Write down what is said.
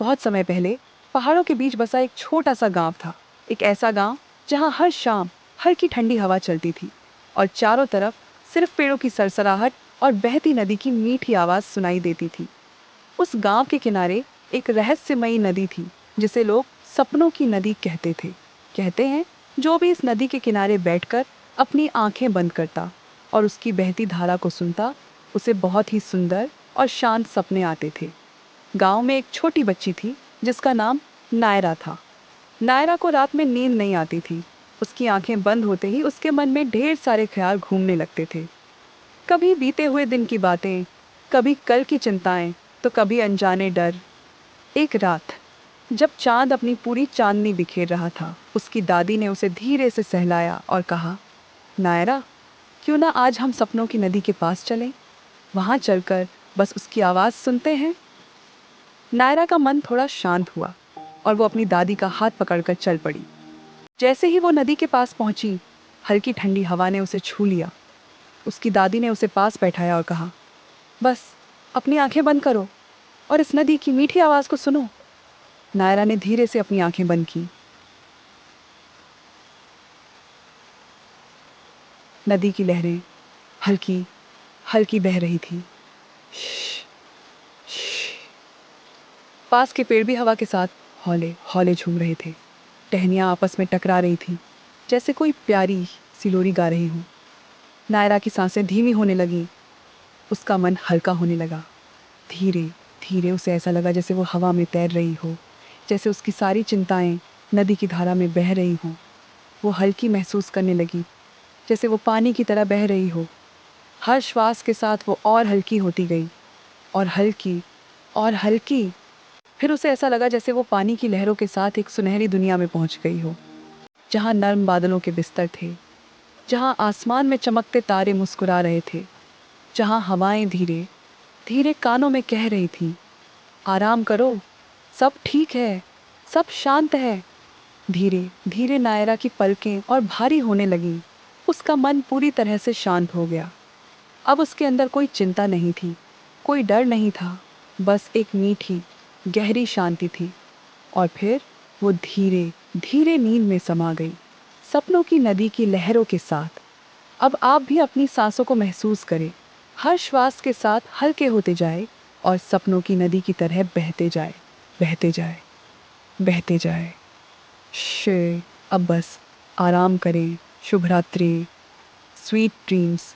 बहुत समय पहले पहाड़ों के बीच बसा एक छोटा सा गांव था। एक ऐसा गांव जहां हर शाम हल्की ठंडी हवा चलती थी और चारों तरफ सिर्फ पेड़ों की सरसराहट और बहती नदी की मीठी आवाज़ सुनाई देती थी। उस गांव के किनारे एक रहस्यमयी नदी थी जिसे लोग सपनों की नदी कहते थे। कहते हैं जो भी इस नदी के किनारे बैठकर अपनी आंखें बंद करता और उसकी बहती धारा को सुनता, उसे बहुत ही सुंदर और शांत सपने आते थे। गांव में एक छोटी बच्ची थी जिसका नाम नायरा था। नायरा को रात में नींद नहीं आती थी। उसकी आंखें बंद होते ही उसके मन में ढेर सारे ख्याल घूमने लगते थे। कभी बीते हुए दिन की बातें, कभी कल की चिंताएं, तो कभी अनजाने डर। एक रात जब चांद अपनी पूरी चांदनी बिखेर रहा था, उसकी दादी ने उसे धीरे से सहलाया और कहा, नायरा, क्यों ना आज हम सपनों की नदी के पास चलें? वहां चलकर बस उसकी आवाज़ सुनते हैं। नायरा का मन थोड़ा शांत हुआ और वो अपनी दादी का हाथ पकड़कर चल पड़ी। जैसे ही वो नदी के पास पहुंची, हल्की ठंडी हवा ने उसे छू लिया। उसकी दादी ने उसे पास बैठाया और कहा, बस अपनी आंखें बंद करो और इस नदी की मीठी आवाज़ को सुनो। नायरा ने धीरे से अपनी आंखें बंद की। नदी की लहरें हल्की हल्की बह रही थी। पास के पेड़ भी हवा के साथ हौले हौले झूम रहे थे। टहनियाँ आपस में टकरा रही थीं, जैसे कोई प्यारी सी लोरी गा रही हो। नायरा की सांसें धीमी होने लगीं। उसका मन हल्का होने लगा। धीरे धीरे उसे ऐसा लगा जैसे वो हवा में तैर रही हो, जैसे उसकी सारी चिंताएं नदी की धारा में बह रही हों। वो हल्की महसूस करने लगी, जैसे वो पानी की तरह बह रही हो। हर श्वास के साथ वो और हल्की होती गई, और हल्की और हल्की। फिर उसे ऐसा लगा जैसे वो पानी की लहरों के साथ एक सुनहरी दुनिया में पहुंच गई हो, जहां नर्म बादलों के बिस्तर थे, जहां आसमान में चमकते तारे मुस्कुरा रहे थे, जहां हवाएं धीरे धीरे कानों में कह रही थीं, आराम करो, सब ठीक है, सब शांत है। धीरे धीरे नायरा की पलकें और भारी होने लगीं। उसका मन पूरी तरह से शांत हो गया। अब उसके अंदर कोई चिंता नहीं थी, कोई डर नहीं था, बस एक मीठी गहरी शांति थी। और फिर वो धीरे धीरे नींद में समा गई, सपनों की नदी की लहरों के साथ। अब आप भी अपनी सांसों को महसूस करें, हर श्वास के साथ हल्के होते जाए और सपनों की नदी की तरह बहते जाए, बहते जाए, बहते जाए। अब बस आराम करें। शुभ रात्रि, स्वीट ड्रीम्स।